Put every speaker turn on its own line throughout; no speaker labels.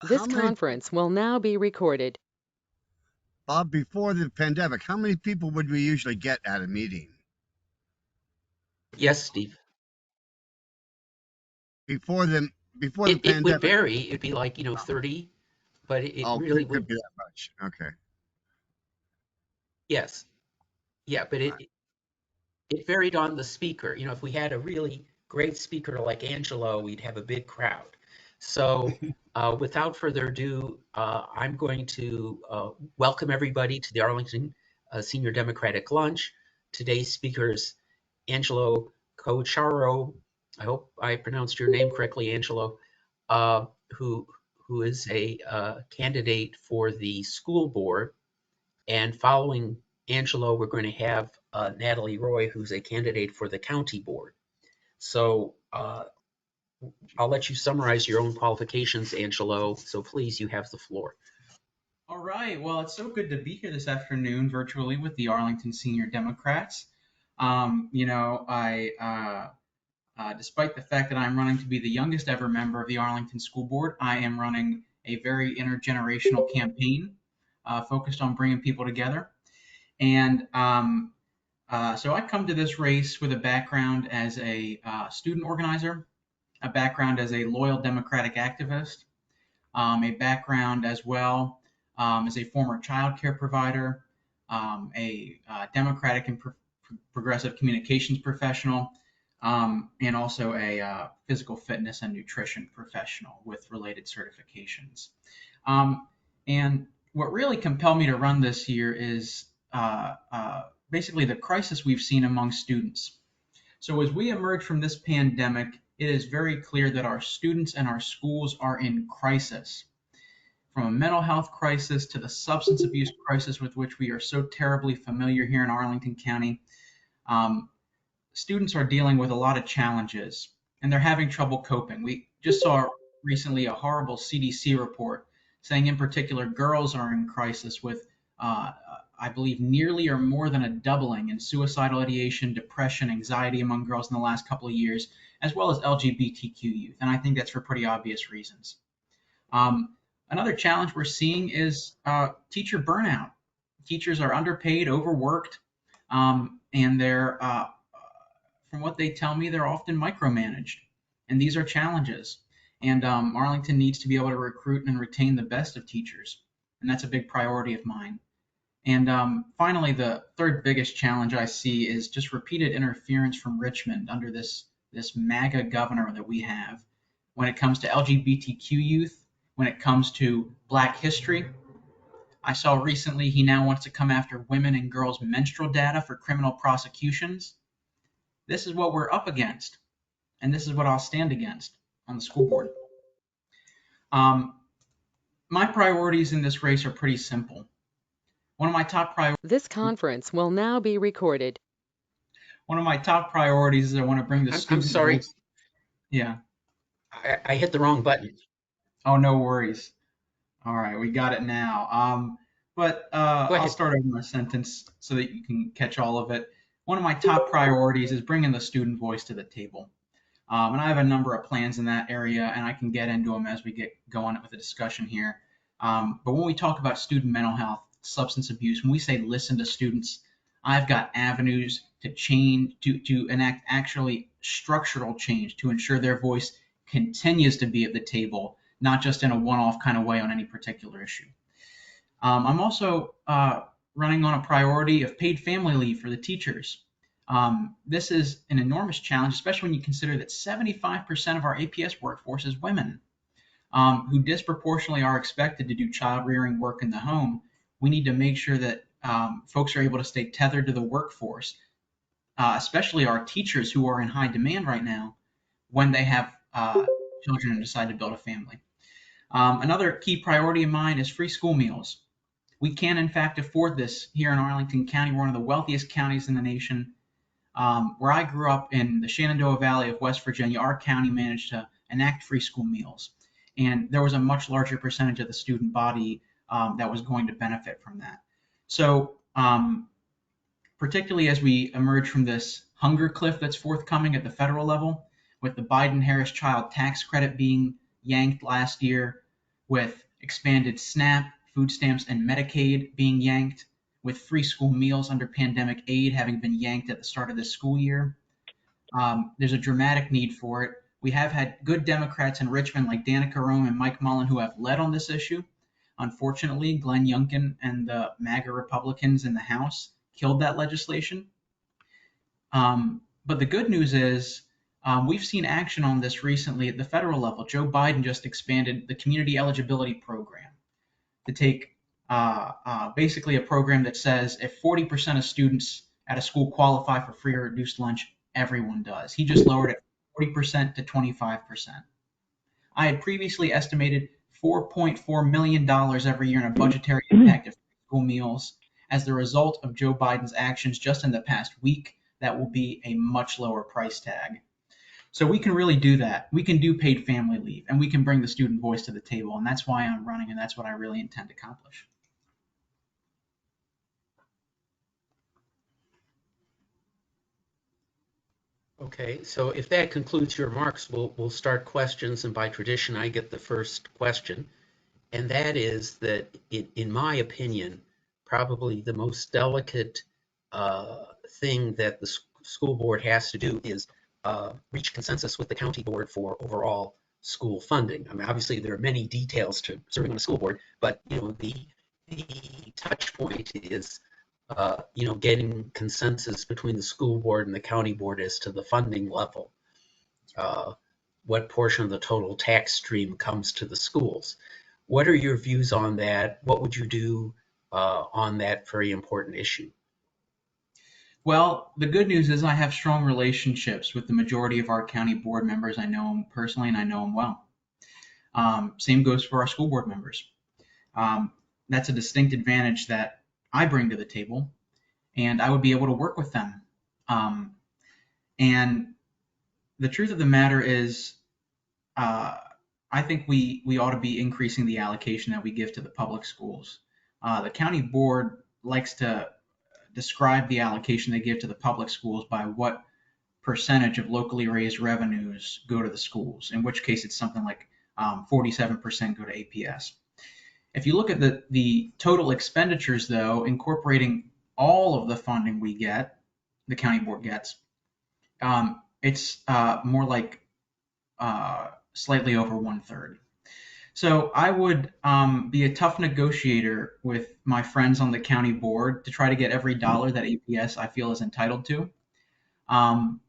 This
How many,
conference will now be recorded.
Bob, before the pandemic, how many people would we usually get at a meeting?
Yes, Steve.
Before the before the
It would
pandemic?
vary. It'd be like, 30, but it
Oh,
really
could
would.
be that much. Okay.
Yes. Yeah, but it varied on the speaker. If we had a really great speaker like Angelo, we'd have a big crowd. So, without further ado, I'm going to welcome everybody to the Arlington Senior Democratic Lunch. Today's speakers, Angelo Cocchiaro. I hope I pronounced your name correctly, Angelo. uh, who who is a candidate for the school board. And following Angelo, we're going to have Natalie Roy, who's a candidate for the county board. So I'll let you summarize your own qualifications, Angelo. So please, you have the floor.
All right. Well, it's so good to be here this afternoon virtually with the Arlington Senior Democrats. Despite the fact that I'm running to be the youngest ever member of the Arlington School Board, I am running a very intergenerational campaign focused on bringing people together. And so I come to this race with a background as a student organizer, a background as a loyal Democratic activist, a background as well as a former child care provider, a Democratic and progressive communications professional, and also a physical fitness and nutrition professional with related certifications. And what really compelled me to run this year is basically the crisis we've seen among students. So as we emerge from this pandemic, it is very clear that our students and our schools are in crisis. From a mental health crisis to the substance abuse crisis with which we are so terribly familiar here in Arlington County, students are dealing with a lot of challenges and they're having trouble coping. We just saw recently a horrible CDC report saying, in particular, girls are in crisis with, I believe, nearly or more than a doubling in suicidal ideation, depression, anxiety among girls in the last couple of years, as well as LGBTQ youth. And I think that's for pretty obvious reasons. Another challenge we're seeing is teacher burnout. Teachers are underpaid, overworked, and they're from what they tell me, they're often micromanaged. And these are challenges. And Arlington needs to be able to recruit and retain the best of teachers. And that's a big priority of mine. And finally, the third biggest challenge I see is just repeated interference from Richmond under this MAGA governor that we have when it comes to LGBTQ youth, when it comes to Black history. I saw recently he now wants to come after women and girls' menstrual data for criminal prosecutions. This is what we're up against, and this is what I'll stand against on the school board. My priorities in this race are pretty simple. One of my top priorities.
This conference will now be recorded.
One of my top priorities is I want to bring the student.
I'm sorry.
Voice. Yeah.
I hit the wrong button.
Oh, no worries. All right, we got it now. But I'll start over my sentence so that you can catch all of it. One of my top priorities is bringing the student voice to the table. And I have a number of plans in that area, and I can get into them as we get going with the discussion here. But when we talk about student mental health, substance abuse, when we say listen to students, I've got avenues to change, to enact actually structural change to ensure their voice continues to be at the table, not just in a one-off kind of way on any particular issue. I'm also running on a priority of paid family leave for the teachers. This is an enormous challenge, especially when you consider that 75% of our APS workforce is women, who disproportionately are expected to do child rearing work in the home. We need to make sure that folks are able to stay tethered to the workforce, especially our teachers who are in high demand right now when they have children and decide to build a family. Another key priority of mine is free school meals. We can, in fact, afford this here in Arlington County. We're one of the wealthiest counties in the nation. Where I grew up in the Shenandoah Valley of West Virginia, our county managed to enact free school meals. And there was a much larger percentage of the student body that was going to benefit from that. So particularly as we emerge from this hunger cliff that's forthcoming at the federal level, with the Biden-Harris child tax credit being yanked last year, with expanded SNAP, food stamps, and Medicaid being yanked, with free school meals under pandemic aid having been yanked at the start of this school year. There's a dramatic need for it. We have had good Democrats in Richmond like Danica Rome and Mike Mullen who have led on this issue. Unfortunately, Glenn Youngkin and the MAGA Republicans in the House killed that legislation. But the good news is we've seen action on this recently at the federal level. Joe Biden just expanded the community eligibility program to take basically a program that says if 40% of students at a school qualify for free or reduced lunch, everyone does. He just lowered it 40% to 25%. I had previously estimated $4.4 million every year in a budgetary impact of school meals. As the result of Joe Biden's actions just in the past week, that will be a much lower price tag. So we can really do that. We can do paid family leave, and we can bring the student voice to the table, and that's why I'm running, and that's what I really intend to accomplish.
Okay, so if that concludes your remarks, we'll start questions, and by tradition, I get the first question, and that is that, in my opinion, probably the most delicate thing that the school board has to do is reach consensus with the county board for overall school funding. I mean, obviously, there are many details to serving on a school board, but the touch point is getting consensus between the school board and the county board as to the funding level. What portion of the total tax stream comes to the schools? What are your views on that? What would you do on that very important issue?
Well, the good news is I have strong relationships with the majority of our county board members. I know them personally and I know them well. Same goes for our school board members. That's a distinct advantage that I bring to the table, and I would be able to work with them. And the truth of the matter is, I think we ought to be increasing the allocation that we give to the public schools. The county board likes to describe the allocation they give to the public schools by what percentage of locally raised revenues go to the schools, in which case it's something like 47% go to APS. If you look at the total expenditures, though, incorporating all of the funding we get, the county board gets, it's more like slightly over 1/3. So I would be a tough negotiator with my friends on the county board to try to get every dollar that APS I feel is entitled to. And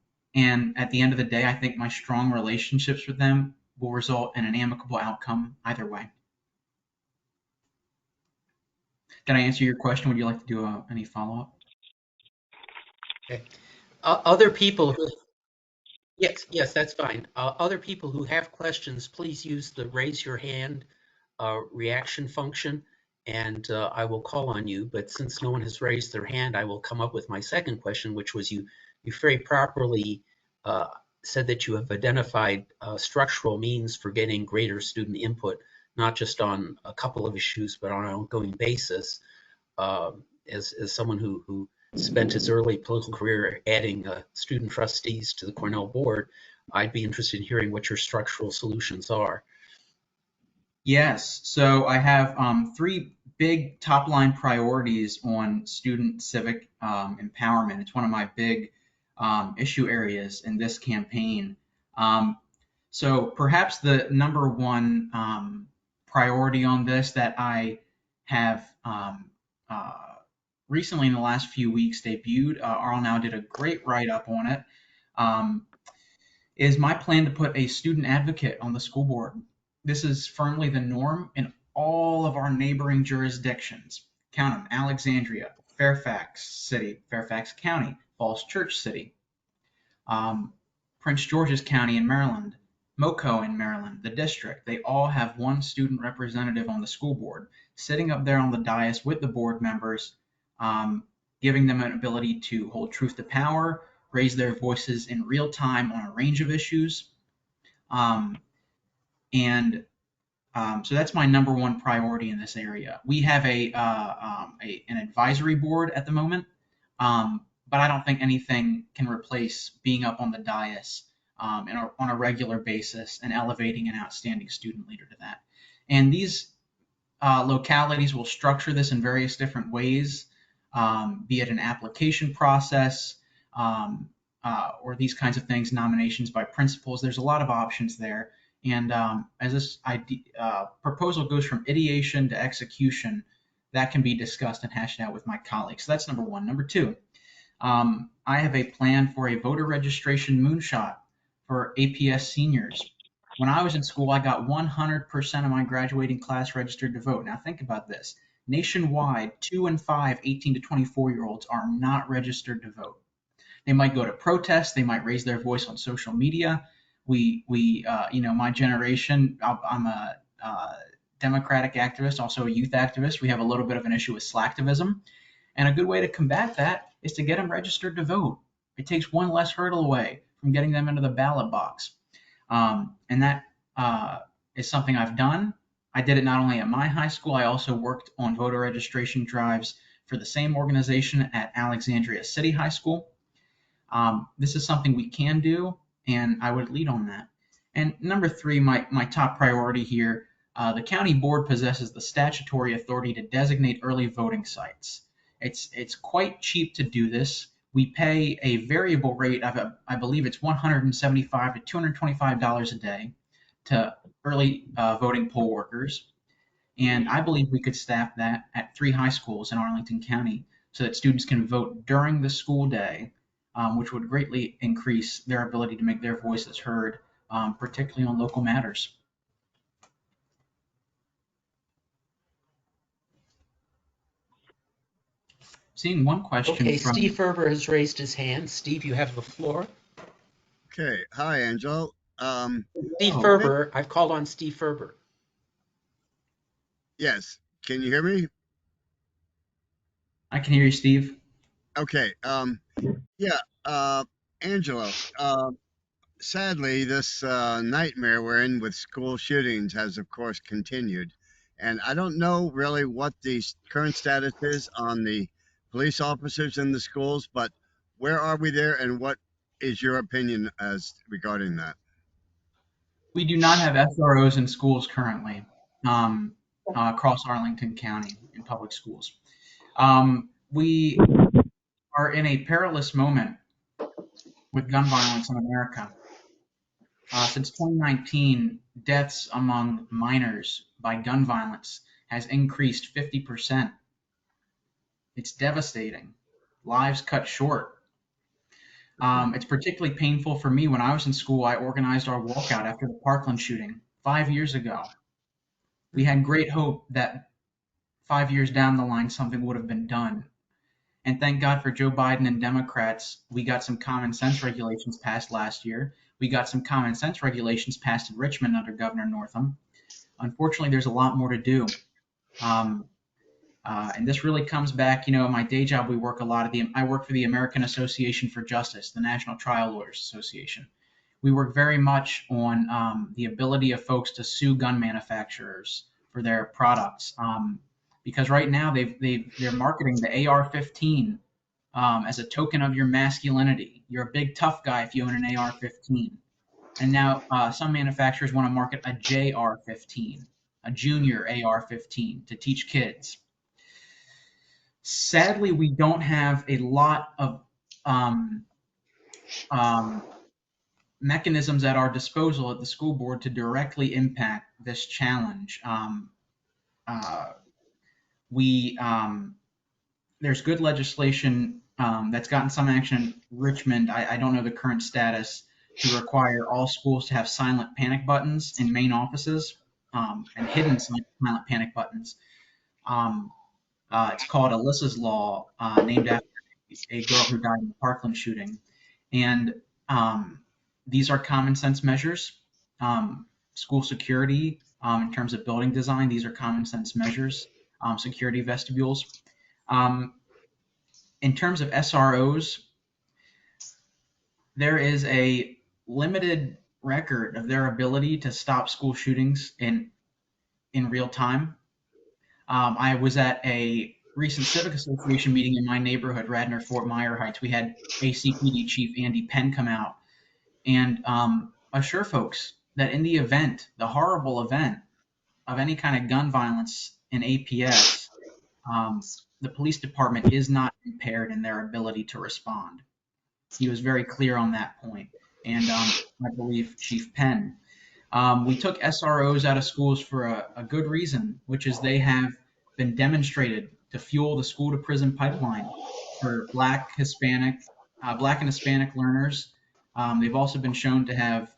at the end of the day, I think my strong relationships with them will result in an amicable outcome either way. Did I answer your question? Would you like to do any follow-up?
Okay. Other people who, yes, that's fine. Other people who have questions, please use the raise your hand reaction function, and I will call on you. But since no one has raised their hand, I will come up with my second question, which was you very properly said that you have identified structural means for getting greater student input, not just on a couple of issues, but on an ongoing basis. As someone who spent his early political career adding student trustees to the Cornell board, I'd be interested in hearing what your structural solutions are.
Yes, so I have three big top-line priorities on student civic empowerment. It's one of my big issue areas in this campaign. So perhaps the number one priority on this that I have recently in the last few weeks debuted, Arl now did a great write-up on it, is my plan to put a student advocate on the school board. This is firmly the norm in all of our neighboring jurisdictions. Count them: Alexandria, Fairfax City, Fairfax County, Falls Church City, Prince George's County in Maryland, Moco in Maryland, the district. They all have one student representative on the school board, sitting up there on the dais with the board members, giving them an ability to hold truth to power, raise their voices in real time on a range of issues. So that's my number one priority in this area. We have an advisory board at the moment, but I don't think anything can replace being up on the dais on a regular basis and elevating an outstanding student leader to that. And these localities will structure this in various different ways, be it an application process or these kinds of things, nominations by principals. There's a lot of options there. And as this proposal goes from ideation to execution, that can be discussed and hashed out with my colleagues. So that's number one. Number two, I have a plan for a voter registration moonshot for APS seniors. When I was in school, I got 100% of my graduating class registered to vote. Now think about this. Nationwide, 2 in 5 18 to 24-year-olds are not registered to vote. They might go to protests. They might raise their voice on social media. My generation, I'm a Democratic activist, also a youth activist. We have a little bit of an issue with slacktivism. And a good way to combat that is to get them registered to vote. It takes one less hurdle away from getting them into the ballot box. And that is something I've done. I did it not only at my high school, I also worked on voter registration drives for the same organization at Alexandria City High School. This is something we can do, and I would lead on that. And number three, my top priority here, the county board possesses the statutory authority to designate early voting sites. It's quite cheap to do this. We pay a variable rate of, I believe it's $175 to $225 a day to early voting poll workers. And I believe we could staff that at 3 high schools in Arlington County so that students can vote during the school day, which would greatly increase their ability to make their voices heard, particularly on local matters. Seeing one question
Okay,
from
Steve Ferber has raised his hand. Steve, you have the floor.
Okay. Hi, Angelo.
Steve Ferber, I've called on Steve Ferber.
Yes. Can you hear me?
I can hear you, Steve.
Okay. Angelo, sadly, this nightmare we're in with school shootings has, of course, continued. And I don't know really what the current status is on the police officers in the schools, but where are we there, and what is your opinion as regarding that?
We do not have SROs in schools currently across Arlington County in public schools. We are in a perilous moment with gun violence in America. Since 2019, deaths among minors by gun violence has increased 50%. It's devastating. Lives cut short. It's particularly painful for me. When I was in school, I organized our walkout after the Parkland shooting 5 years ago. We had great hope that 5 years down the line something would have been done. And thank God for Joe Biden and Democrats, we got some common sense regulations passed last year. We got some common sense regulations passed in Richmond under Governor Northam. Unfortunately, there's a lot more to do. And this really comes back, my day job, we work a lot I work for the American Association for Justice, the National Trial Lawyers Association. We work very much on the ability of folks to sue gun manufacturers for their products. Because right now they're marketing the AR-15 as a token of your masculinity. You're a big tough guy if you own an AR-15. And now some manufacturers want to market a JR-15, a junior AR-15, to teach kids. Sadly, we don't have a lot of mechanisms at our disposal at the school board to directly impact this challenge. There's good legislation that's gotten some action in Richmond. I don't know the current status, to require all schools to have silent panic buttons in main offices and hidden silent panic buttons. It's called Alyssa's Law, named after a girl who died in the Parkland shooting. And these are common sense measures. School security, in terms of building design, these are common sense measures. Security vestibules. In terms of SROs, there is a limited record of their ability to stop school shootings in real time. I was at a recent Civic Association meeting in my neighborhood, Radnor Fort Myer Heights. We had ACPD Chief Andy Penn come out and assure folks that in the event, the horrible event, of any kind of gun violence in APS, the police department is not impaired in their ability to respond. He was very clear on that point, and I believe Chief Penn. We took SROs out of schools for a good reason, which is they have been demonstrated to fuel the school to prison pipeline for Black and Hispanic learners. They've also been shown to have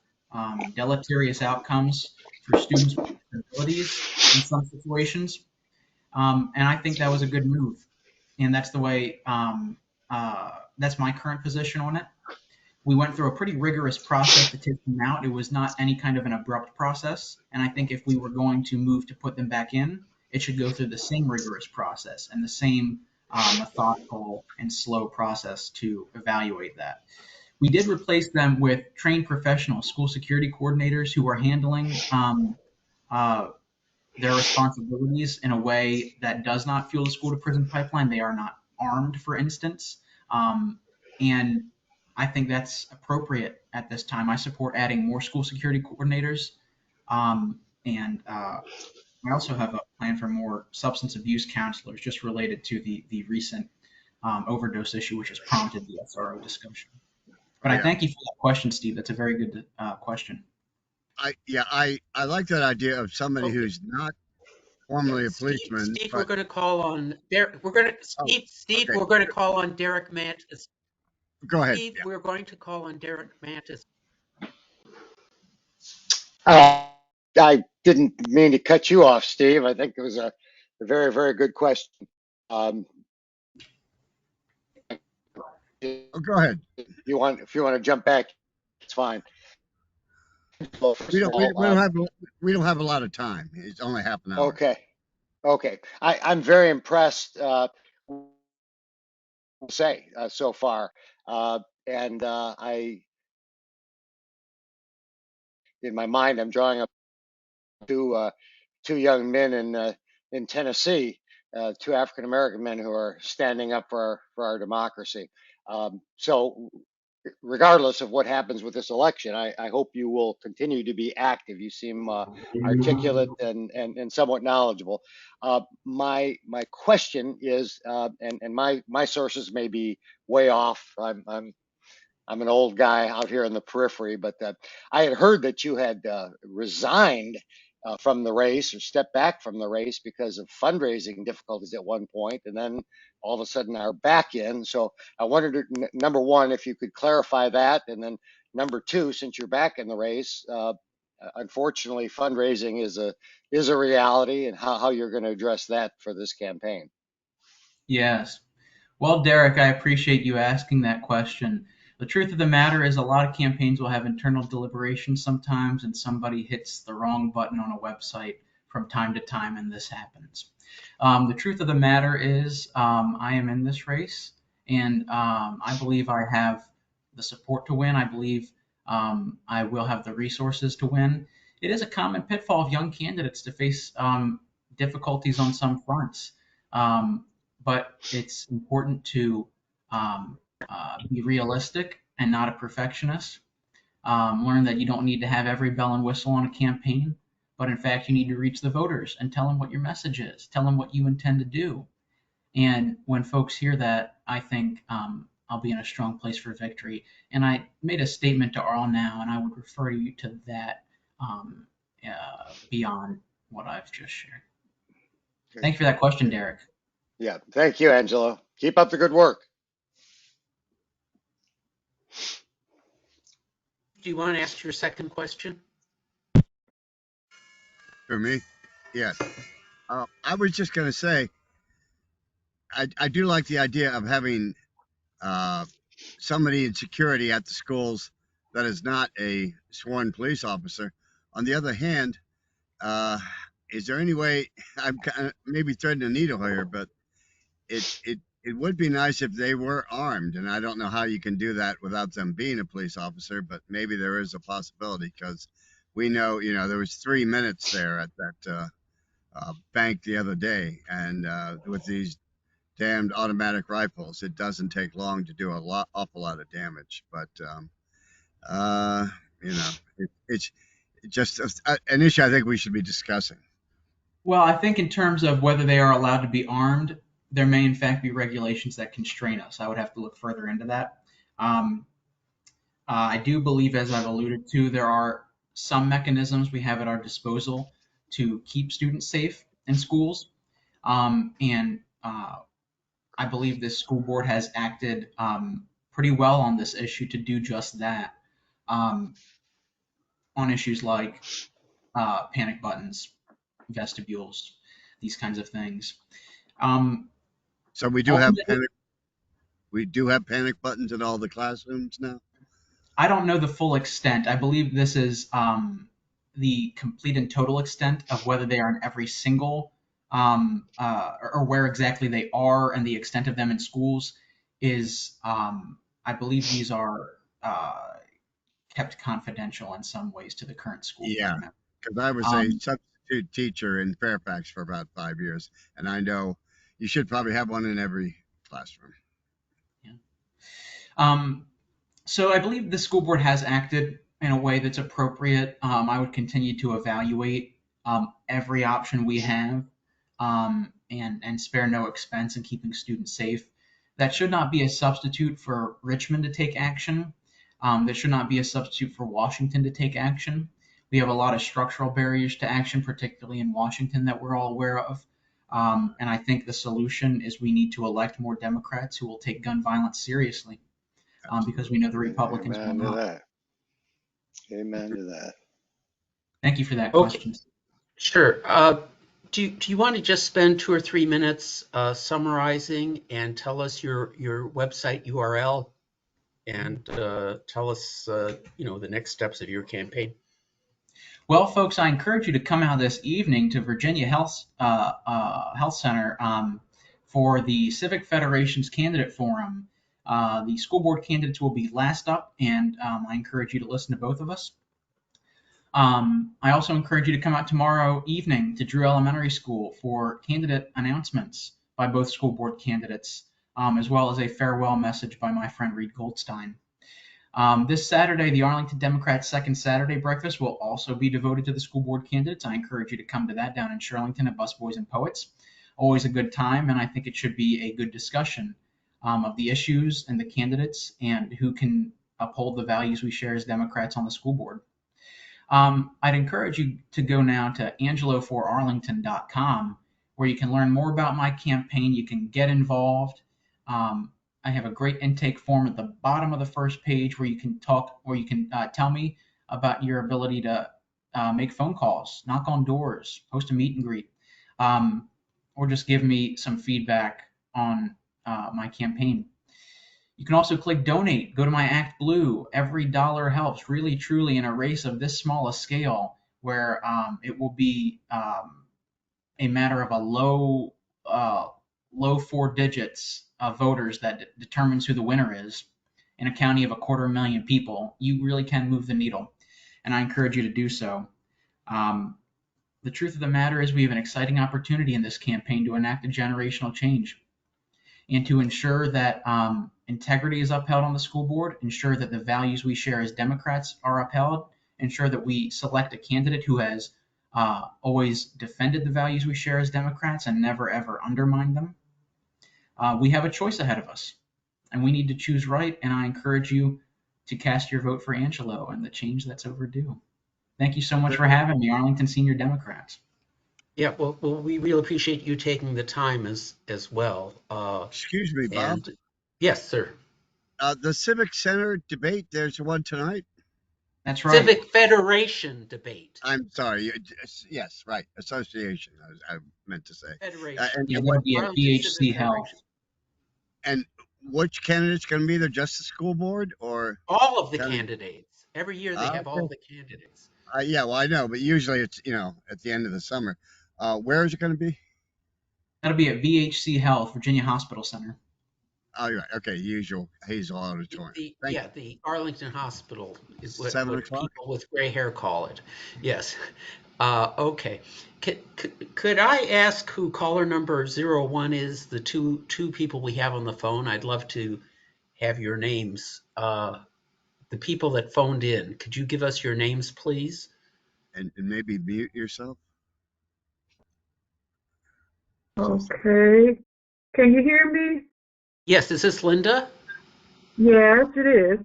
deleterious outcomes for students with disabilities in some situations. And I think that was a good move. And that's the way, that's my current position on it. We went through a pretty rigorous process to take them out. It was not any kind of an abrupt process. And I think if we were going to move to put them back in, it should go through the same rigorous process and the same methodical and slow process to evaluate that. We did replace them with trained professionals, school security coordinators who are handling their responsibilities in a way that does not fuel the school to prison pipeline. They are not armed, for instance. And I think that's appropriate at this time. I support adding more school security coordinators. And I also have a plan for more substance abuse counselors just related to the recent overdose issue, which has prompted the SRO discussion. But I thank you for that question, Steve. That's a very good question.
I like that idea of somebody who's not formerly a policeman.
Steve, we're going to call on Derek. We're going to call on Derek Mantis.
Go ahead.
Steve, we're going to call on Derek Mantis.
I didn't mean to cut you off, Steve. I think it was a very, very good question.
Go ahead.
If you want to jump back, it's fine.
We don't have a lot of time. It's only half an hour.
Okay. I'm very impressed. So far, and I, in my mind, I'm drawing up two young men in Tennessee, two African American men who are standing up for our democracy. So regardless of what happens with this election, I hope you will continue to be active. You seem articulate and somewhat knowledgeable. My question is, and my sources may be way off. I'm an old guy out here in the periphery, but I had heard that you had resigned from the race or stepped back from the race because of fundraising difficulties at one point, and then all of a sudden are back in. So I wondered, number one, if you could clarify that, and then number two, since you're back in the race, unfortunately, fundraising is a reality, and how you're going to address that for this campaign.
Yes. Well, Derek, I appreciate you asking that question. The truth of the matter is a lot of campaigns will have internal deliberations sometimes, and somebody hits the wrong button on a website from time to time, and this happens. The truth of the matter is I am in this race, and I believe I have the support to win. I believe I will have the resources to win. It is a common pitfall of young candidates to face difficulties on some fronts, but it's important to be realistic and not a perfectionist. Learn that you don't need to have every bell and whistle on a campaign, but in fact, you need to reach the voters and tell them what your message is, tell them what you intend to do. And when folks hear that, I think I'll be in a strong place for victory. And I made a statement to Arl now, and I would refer you to that beyond what I've just shared. Thank you for that question, Derek.
Yeah, thank you, Angelo. Keep up the good work.
Do you want to ask your second question?
For me? Yes. I was just going to say, I do like the idea of having somebody in security at the schools that is not a sworn police officer. On the other hand, is there any way, I'm kind of maybe threading a needle here, but it would be nice if they were armed, and I don't know how you can do that without them being a police officer, but maybe there is a possibility, because we know, there was 3 minutes there at that bank the other day, and with these damned automatic rifles, it doesn't take long to do awful lot of damage. But it's just an issue I think we should be discussing.
Well, I think in terms of whether they are allowed to be armed, there may in fact be regulations that constrain us. I would have to look further into that. Um, I do believe, as I've alluded to, there are some mechanisms we have at our disposal to keep students safe in schools. And I believe this school board has acted pretty well on this issue to do just that, um, on issues like panic buttons, vestibules, these kinds of things. Um,
So
Ultimately,
we do have panic buttons in all the classrooms now.
I don't know the full extent. I believe this is the complete and total extent of whether they are in every single or where exactly they are and the extent of them in schools is, I believe these are kept confidential in some ways to the current school board
Yeah,
member.
because I was a
Um,
substitute teacher in Fairfax for about 5 years, and I know you should probably have one in every classroom.
yeah. um, So I believe the school board has acted in a way that's appropriate. I would continue to evaluate every option we have, and spare no expense in keeping students safe. That should not be a substitute for Richmond to take action. That should not be a substitute for Washington to take action. We have a lot of structural barriers to action, particularly in Washington, that we're all aware of. And I think the solution is we need to elect more Democrats who will take gun violence seriously, because we know the Republicans will
Amen to
not.
that. Amen to that.
Thank you for that
Okay,
question.
sure. Do you want to just spend 2 or 3 minutes summarizing and tell us your website URL and tell us the next steps of your campaign?
Well, folks, I encourage you to come out this evening to Virginia Health Center for the Civic Federation's Candidate Forum. The school board candidates will be last up, and I encourage you to listen to both of us. I also encourage you to come out tomorrow evening to Drew Elementary School for candidate announcements by both school board candidates, as well as a farewell message by my friend Reed Goldstein. This Saturday, the Arlington Democrats' second Saturday breakfast will also be devoted to the school board candidates. I encourage you to come to that down in Shirlington at Busboys and Poets. Always a good time, and I think it should be a good discussion of the issues and the candidates and who can uphold the values we share as Democrats on the school board. I'd encourage you to go now to angeloforarlington.com, where you can learn more about my campaign. You can get involved. I have a great intake form at the bottom of the first page where you can tell me about your ability to make phone calls, knock on doors, host a meet and greet, or just give me some feedback on my campaign. You can also click donate, go to my Act Blue. Every dollar helps, really, truly, in a race of this small a scale, where it will be a matter of a low 4 digits of voters that determines who the winner is in a county of 250,000 people. You really can move the needle, and I encourage you to do so. The truth of the matter is we have an exciting opportunity in this campaign to enact a generational change and to ensure that integrity is upheld on the school board, ensure that the values we share as Democrats are upheld, ensure that we select a candidate who has always defended the values we share as Democrats and never ever undermined them. We have a choice ahead of us, and we need to choose right, and I encourage you to cast your vote for Angelo and the change that's overdue. Thank you so much for having me, Arlington Senior Democrats.
Yeah, well, we really appreciate you taking the time as well.
Excuse me, Bob.
And yes, sir.
The Civic Center debate, there's one tonight.
That's right.
Civic Federation debate.
I'm sorry. Yes, right. Association, I meant to say.
Federation.
Yeah, that'll be at BHC Health.
And which candidate's going to be there? Just the school board or?
All of the candidates. Every year they have all
Okay.
the candidates.
Yeah, well, I know, but usually it's, at the end of the summer. Where is it going to be?
That'll be at VHC Health, Virginia Hospital Center.
Oh, you're right. Okay, usual Hazel Auditorium.
The Arlington Hospital is what
7 o'clock?
people with gray hair call it. Yes. Okay. Could I ask who caller number 01 is? The two people we have on the phone. I'd love to have your names. The people that phoned in. Could you give us your names, please?
And maybe mute yourself.
Okay. Can you hear me?
Yes, is this Linda?
Yes, it is.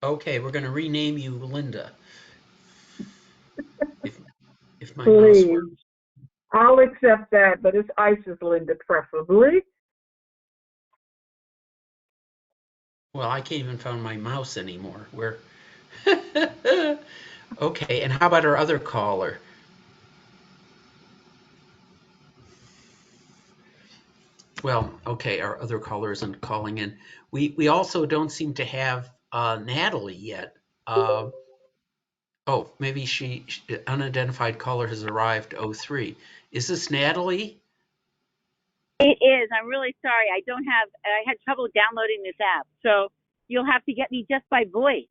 Okay, we're going to rename you Linda. If my mouse works.
Please. I'll accept that, but it's Isis Linda preferably.
Well, I can't even find my mouse anymore. Where? Okay, and how about our other caller? Well, okay, our other caller isn't calling in. We also don't seem to have Natalie yet. Oh, maybe unidentified caller has arrived. 03. Is this Natalie?
It is. I'm really sorry. I had trouble downloading this app. So you'll have to get me just by voice.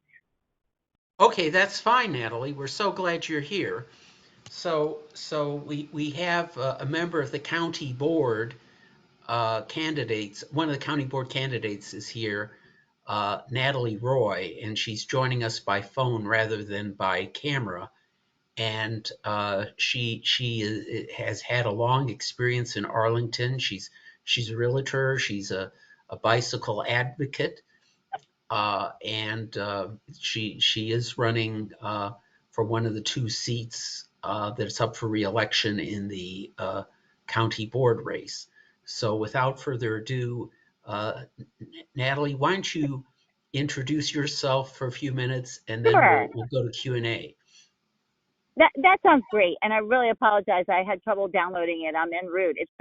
Okay, that's fine, Natalie. We're so glad you're here. So we have a member of the county board candidates. One of the county board candidates is here, Natalie Roy, and she's joining us by phone rather than by camera. And she has had a long experience in Arlington. She's a realtor. She's a bicycle advocate, and she is running for one of the two seats that's up for reelection in the county board race. So without further ado, Natalie, why don't you introduce yourself for a few minutes, and then
Sure.
we'll go to Q&A.
That sounds great. And I really apologize. I had trouble downloading it. I'm en route. It's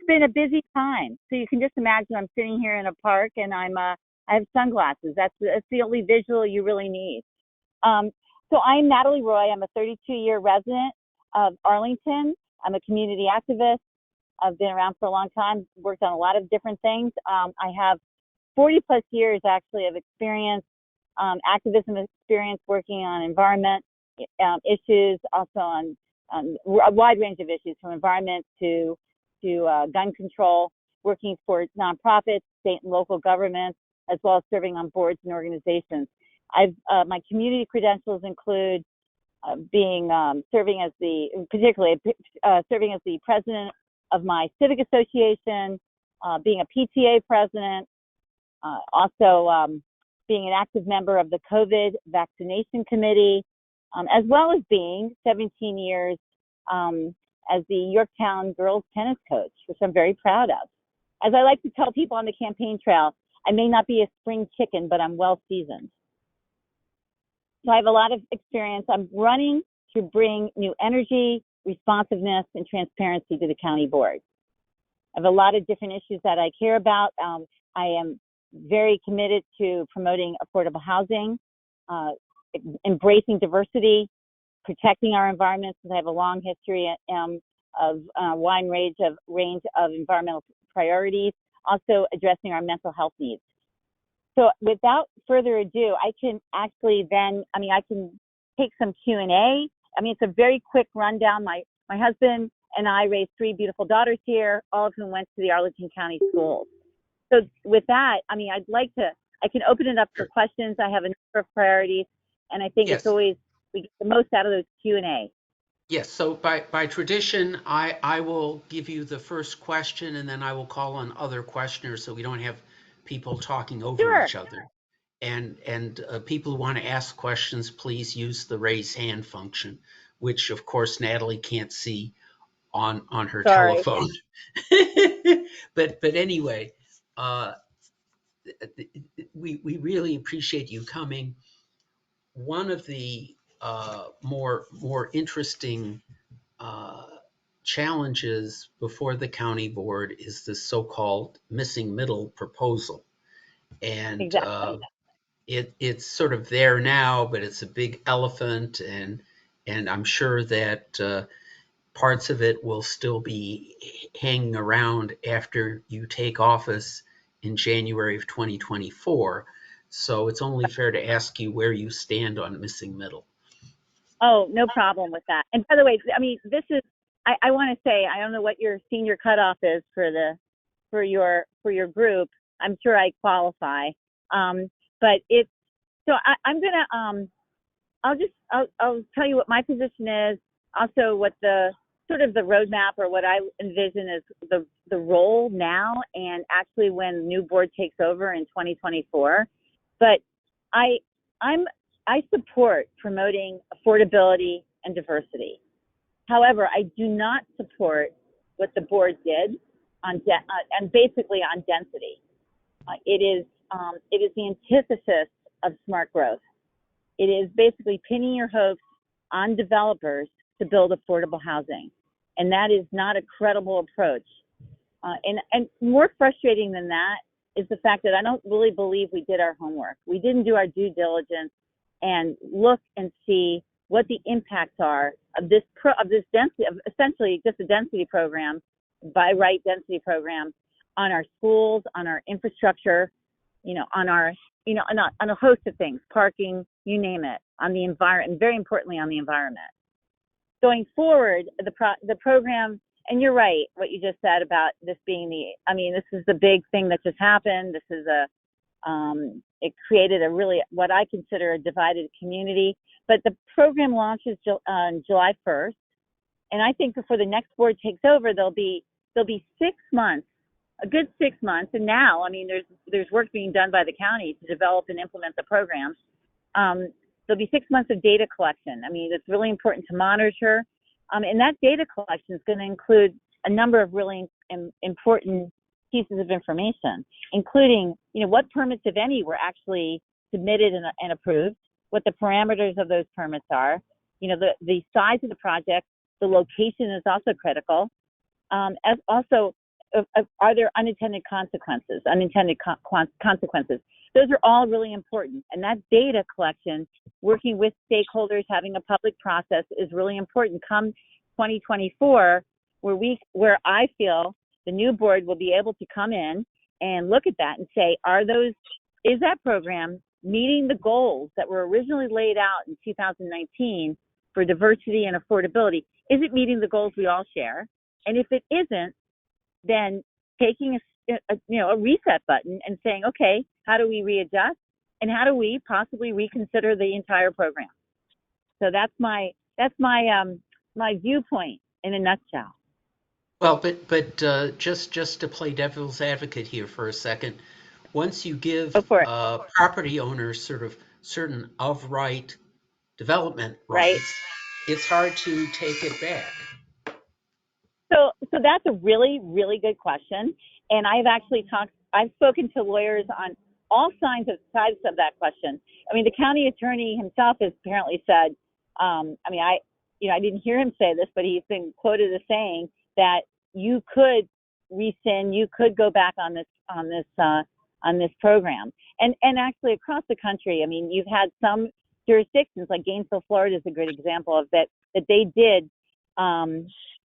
been a busy time. So you can just imagine I'm sitting here in a park and I have sunglasses. That's the only visual you really need. So I'm Natalie Roy. I'm a 32-year resident of Arlington. I'm a community activist. I've been around for a long time, worked on a lot of different things. I have 40 plus years actually of experience, activism experience working on environment issues, also on a wide range of issues from environment to gun control, working for nonprofits, state and local governments, as well as serving on boards and organizations. My community credentials include serving as the president of my civic association, being a PTA president, also being an active member of the COVID vaccination committee, as well as being 17 years as the Yorktown girls tennis coach, which I'm very proud of. As I like to tell people on the campaign trail, I may not be a spring chicken, but I'm well seasoned. So I have a lot of experience. I'm running to bring new energy, responsiveness, and transparency to the county board. I have a lot of different issues that I care about. I am very committed to promoting affordable housing, embracing diversity, protecting our environment, since I have a long history of a wide range of environmental priorities, also addressing our mental health needs. So without further ado, I can take some Q&A. It's a very quick rundown. My husband and I raised 3 beautiful daughters here, all of whom went to the Arlington County schools. So with that, I can open it up for questions. I have a number of priorities, and I think It's always, we get the most out of those Q&A.
Yes, so by tradition, I will give you the first question, and then I will call on other questioners so we don't have people talking over each other. And people who want to ask questions, please use the raise hand function, which of course Natalie can't see on her telephone. But anyway, we really appreciate you coming. One of the more interesting challenges before the county board is the so-called missing middle proposal. And
exactly.
It's sort of there now, but it's a big elephant, and I'm sure that parts of it will still be hanging around after you take office in January of 2024. So it's only fair to ask you where you stand on missing middle.
Oh, no problem with that. And by the way, this is, I want to say, I don't know what your senior cutoff is for your group. I'm sure I qualify. But it's, so I'm going to, I'll tell you what my position is, also what the sort of the roadmap, or what I envision is the role now and actually when the new board takes over in 2024. But I support promoting affordability and diversity. However, I do not support what the board did on and basically on density. It is the antithesis of smart growth. It is basically pinning your hopes on developers to build affordable housing, and that is not a credible approach. And more frustrating than that is the fact that I don't really believe we did our homework. We didn't do our due diligence and look and see what the impacts are of this density, of essentially just a density program, by right density program, on our schools, on our infrastructure, on our, on a host of things, parking, you name it, on the environment, and very importantly on the environment. Going forward, the program, and you're right, what you just said about this being this is the big thing that just happened. This is it created a really, what I consider a divided community. But the program launches on July 1st, and I think before the next board takes over, there'll be 6 months, a good 6 months. And now, there's work being done by the county to develop and implement the program. There'll be 6 months of data collection. It's really important to monitor. And that data collection is going to include a number of really important pieces of information, including, what permits, if any, were actually submitted and approved, what the parameters of those permits are, the size of the project, the location is also critical. As also, are there unintended consequences? Those are all really important. And that data collection, working with stakeholders, having a public process, is really important. Come 2024, where I feel the new board will be able to come in and look at that and say, is that program meeting the goals that were originally laid out in 2019 for diversity and affordability? Is it meeting the goals we all share? And if it isn't, then taking a reset button and saying, okay, how do we readjust, and how do we possibly reconsider the entire program? So that's my viewpoint in a nutshell.
Well, but just to play devil's advocate here for a second, once you give property owners sort of certain of right development rights, it's hard to take it back.
So that's a really, really good question. And I've spoken to lawyers on all sides of that question. The county attorney himself has apparently said, I didn't hear him say this, but he's been quoted as saying that you could rescind, you could go back on this program. And actually across the country, you've had some jurisdictions like Gainesville, Florida is a good example of that they did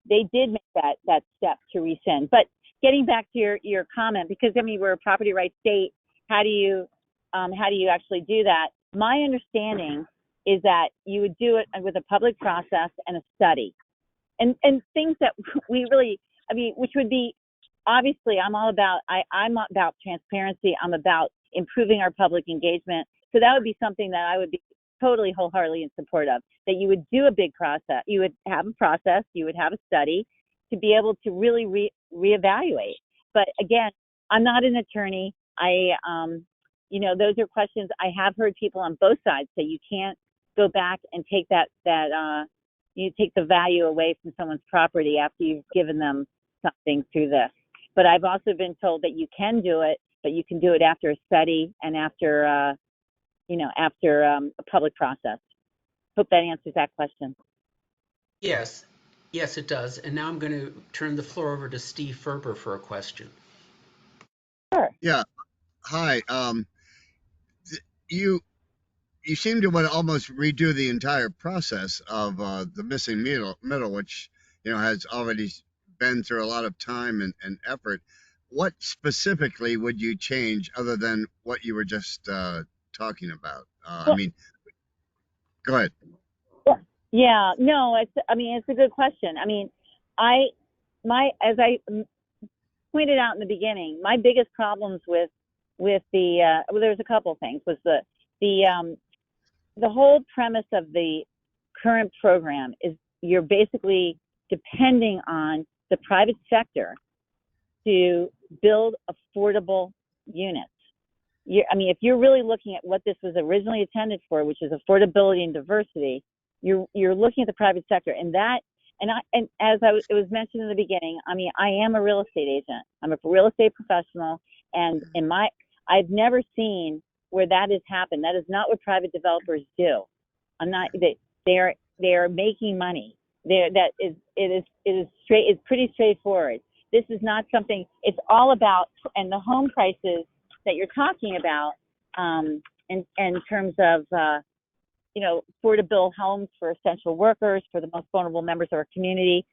make that step to rescind. But getting back to your comment, because we're a property rights state, how do you actually do that? My understanding is that you would do it with a public process and a study, and things that we really, which would be, obviously, I'm about transparency. I'm about improving our public engagement. So that would be something that I would be totally wholeheartedly in support of, that you would do a big process. You would have a process, you would have a study to be able to really reevaluate. But again, I'm not an attorney. Those are questions I have heard people on both sides say you can't go back and take you take the value away from someone's property after you've given them something through this. But I've also been told that you can do it, but you can do it after a study and after a public process. Hope that answers that question.
Yes, it does. And now I'm going to turn the floor over to Steve Ferber for a question.
Sure.
Yeah. Hi. You seem to want to almost redo the entire process of the missing middle, which has already been through a lot of time and effort. What specifically would you change other than what you were just talking about? Go ahead.
Yeah, no, it's a good question. As I pointed out in the beginning, my biggest problems with there's a couple things, was the whole premise of the current program is you're basically depending on the private sector to build affordable units. If you're really looking at what this was originally intended for, which is affordability and diversity, you're looking at the private sector, and as it was mentioned in the beginning, I am a real estate agent. I'm a real estate professional, and I've never seen where that has happened. That is not what private developers do. They are making money. It is pretty straightforward. This is not something. It's all about, and the home prices that you're talking about, in terms of affordable homes for essential workers, for the most vulnerable members of our community.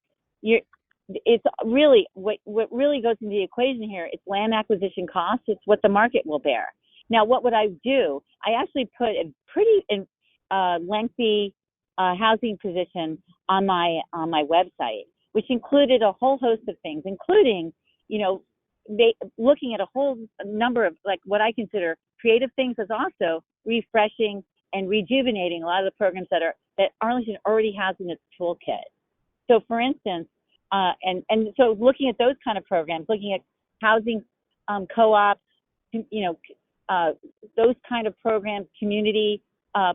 It's really what really goes into the equation here. It's land acquisition costs. It's what the market will bear. Now, what would I do? I actually put a pretty lengthy housing position on my website, which included a whole host of things, including looking at a whole number of what I consider creative things, as also refreshing and rejuvenating a lot of the programs that Arlington already has in its toolkit. So, for instance, so looking at those kind of programs, looking at housing co-ops, those kind of programs, community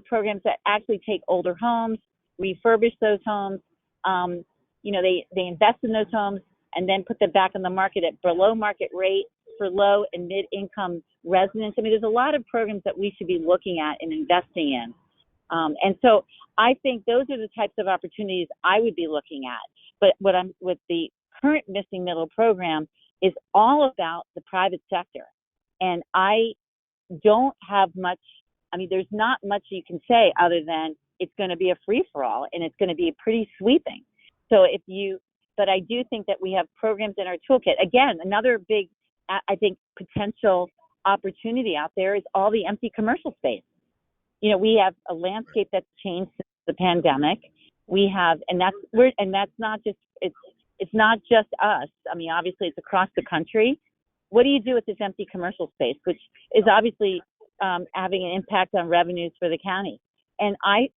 programs that actually take older homes, refurbish those homes. They invest in those homes and then put them back on the market at below market rate for low and mid-income residents. There's a lot of programs that we should be looking at and investing in. And so I think those are the types of opportunities I would be looking at. But with the current missing middle program is all about the private sector. And I don't have much, there's not much you can say other than it's going to be a free-for-all, and it's going to be pretty sweeping. So but I do think that we have programs in our toolkit. Again, another big, I think, potential opportunity out there is all the empty commercial space. We have a landscape that's changed since the pandemic. We have, and that's not just, it's not just us. Obviously it's across the country. What do you do with this empty commercial space, which is obviously having an impact on revenues for the county? And I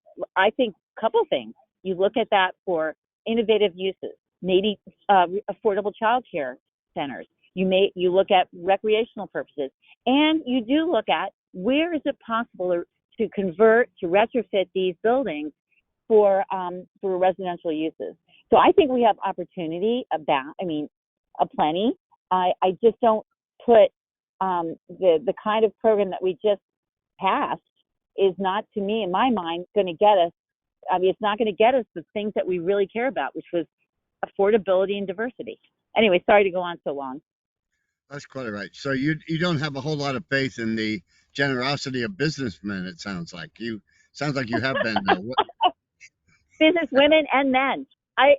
think a couple things. You look at that for innovative uses, maybe affordable child care centers. You look at recreational purposes, and you do look at where is it possible to convert, to retrofit these buildings for residential uses. So I think we have opportunity aplenty. I just don't put the kind of program that we just passed is not, to me, in my mind, going to get us. It's not going to get us the things that we really care about, which was affordability and diversity. Anyway, sorry to go on so long.
That's quite all right. So you don't have a whole lot of faith in the generosity of businessmen. It sounds like you have been.
Business women and men. I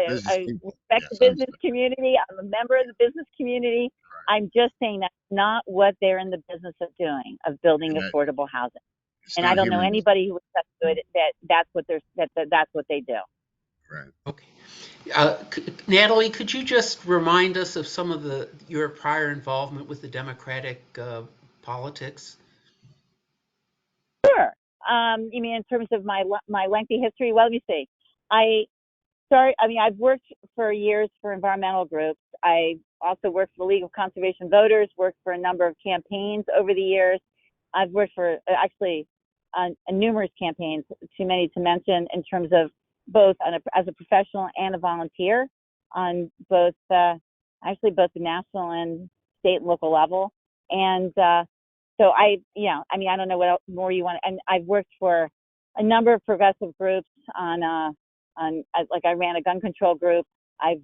respect the business community. I'm a member of the business community. Right. I'm just saying that's not what they're in the business of doing, of building affordable housing. And I don't know anybody who would do it that's what they do.
Right.
Okay. Natalie, could you just remind us of some of your prior involvement with the Democratic politics?
Sure. You mean in terms of my lengthy history? Well, let me see. I've worked for years for environmental groups. I also worked for the League of Conservation Voters, worked for a number of campaigns over the years. I've worked for numerous campaigns, too many to mention, in terms of both as a professional and a volunteer on both the national and state and local level. And so I don't know what else more you want. And I've worked for a number of progressive groups I ran a gun control group. If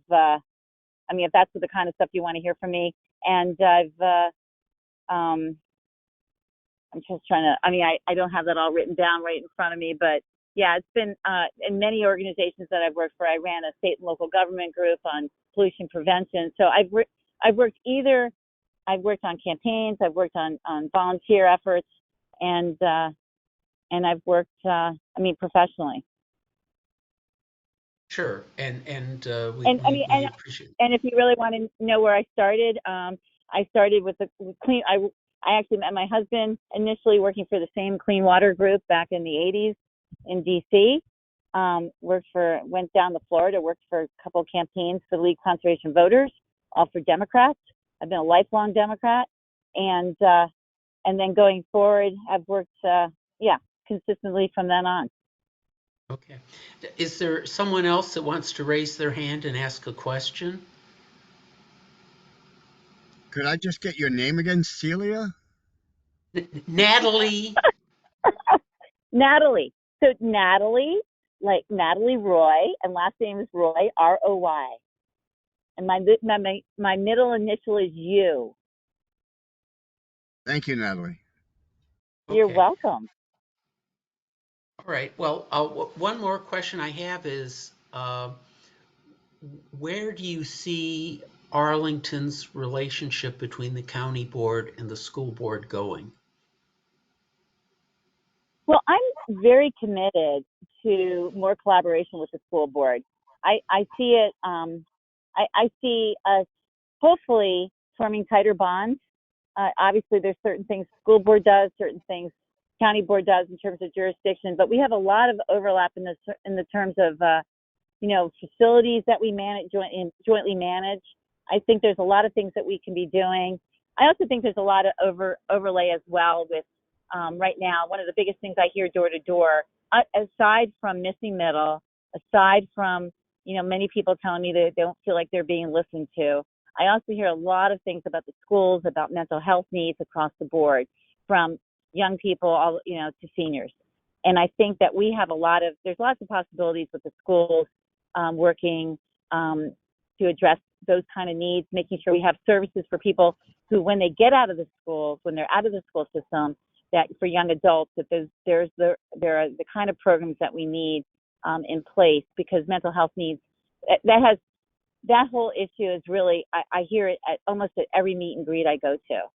that's the kind of stuff you want to hear from me. And I'm just trying to, I don't have that all written down right in front of me, but yeah, it's been in many organizations that I've worked for. I ran a state and local government group on pollution prevention. So I've worked on campaigns, I've worked on volunteer efforts, and I've worked, professionally.
Sure, and we appreciate it.
And if you really want to know where I started with clean. I actually met my husband initially working for the same clean water group back in the 80s in DC, Went down to Florida, worked for a couple of campaigns for the League of Conservation Voters, all for Democrats. I've been a lifelong Democrat, and then going forward, I've worked, consistently from then on.
Okay. Is there someone else that wants to raise their hand and ask a question?
Could I just get your name again, Celia?
Natalie.
Natalie. So Natalie, like Natalie Roy, and last name is Roy, R-O-Y. And my middle initial is U.
Thank you, Natalie.
You're
Okay.
welcome.
All right. Well, one more question I have is, where do you see Arlington's relationship between the county board and the school board going?
Well, I'm very committed to more collaboration with the school board. I see it. I see us hopefully forming tighter bonds. Obviously, there's certain things school board does, certain things county board does in terms of jurisdiction, but we have a lot of overlap in the terms of facilities that we jointly manage. I think there's a lot of things that we can be doing. I also think there's a lot of overlay as well with right now. One of the biggest things I hear door to door, aside from missing middle, aside from many people telling me that they don't feel like they're being listened to, I also hear a lot of things about the schools, about mental health needs across the board, from young people all to seniors. And I think that we have there's lots of possibilities with the schools working to address those kind of needs, making sure we have services for people who, when they get out of the schools, when they're out of the school system, that for young adults, that there are the kind of programs that we need in place, because mental health needs, that whole issue is really, I hear it at almost at every meet and greet I go to.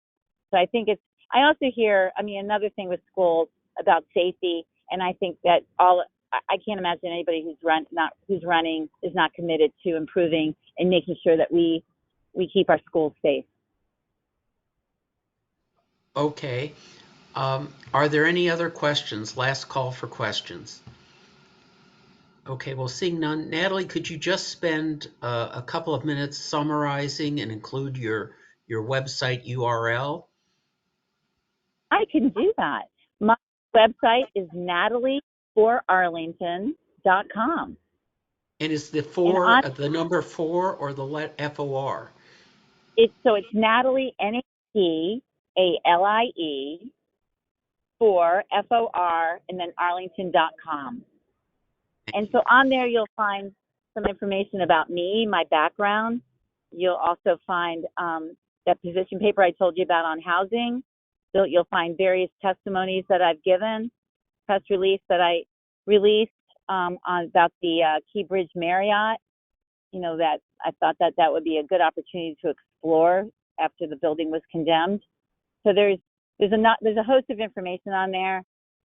So I think I also hear, another thing with schools about safety, and I think that I can't imagine anybody who's running is not committed to improving and making sure that we keep our schools safe.
Okay. Are there any other questions? Last call for questions. Okay, well, seeing none, Natalie, could you just spend a couple of minutes summarizing and include your website URL?
I can do that. My website is natalieforarlington.com.
And is the the number 4 or the FOR?
It's Natalie, NATALIE, for FOR, and then arlington.com. And so on there, you'll find some information about me, my background. You'll also find that position paper I told you about on housing. So you'll find various testimonies that I've given, press release that I released about the Key Bridge Marriott. That I thought that would be a good opportunity to explore after the building was condemned. So there's a host of information on there.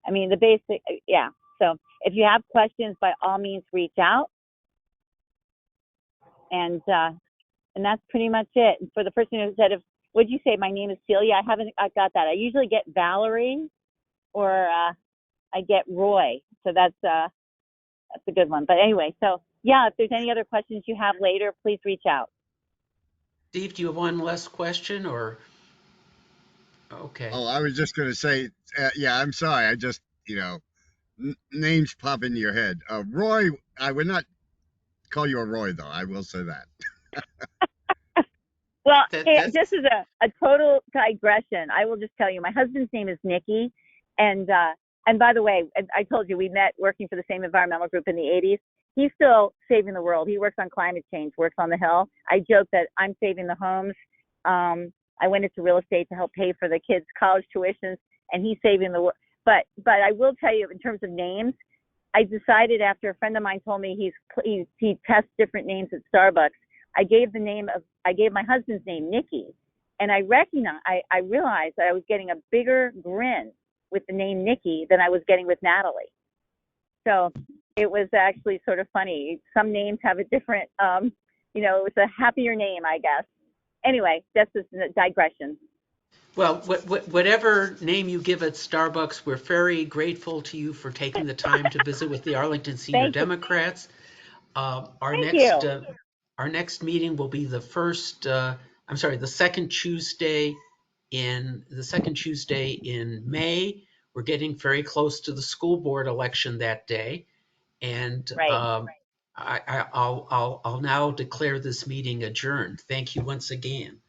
The basic, yeah. So if you have questions, by all means, reach out. And that's pretty much it. And for the person who said, would you say my name is Celia? I got that. I usually get Valerie, or I get Roy. So that's a good one. But anyway, so yeah, if there's any other questions you have later, please reach out.
Steve, do you have one last question, or? Okay.
Oh, I was just going to say, yeah, I'm sorry. I just, names pop into your head. Roy, I would not call you a Roy, though. I will say that.
Well, this is a total digression. I will just tell you, my husband's name is Nicky. And by the way, I told you we met working for the same environmental group in the 80s. He's still saving the world. He works on climate change, works on the Hill. I joke that I'm saving the homes. I went into real estate to help pay for the kids' college tuitions, and he's saving the world. But I will tell you, in terms of names, I decided after a friend of mine told me he tests different names at Starbucks. I gave my husband's name Nicky, and I realized that I was getting a bigger grin with the name Nicky than I was getting with Natalie. So it was actually sort of funny. Some names have a different, it was a happier name, I guess. Anyway, that's just a digression.
Well, whatever name you give it, Starbucks, we're very grateful to you for taking the time to visit with the Arlington Senior
Thank you.
Democrats. Our
Thank
next
you.
our next meeting will be the second Tuesday in May. We're getting very close to the school board election that day, and
Right.
I'll now declare this meeting adjourned. Thank you once again.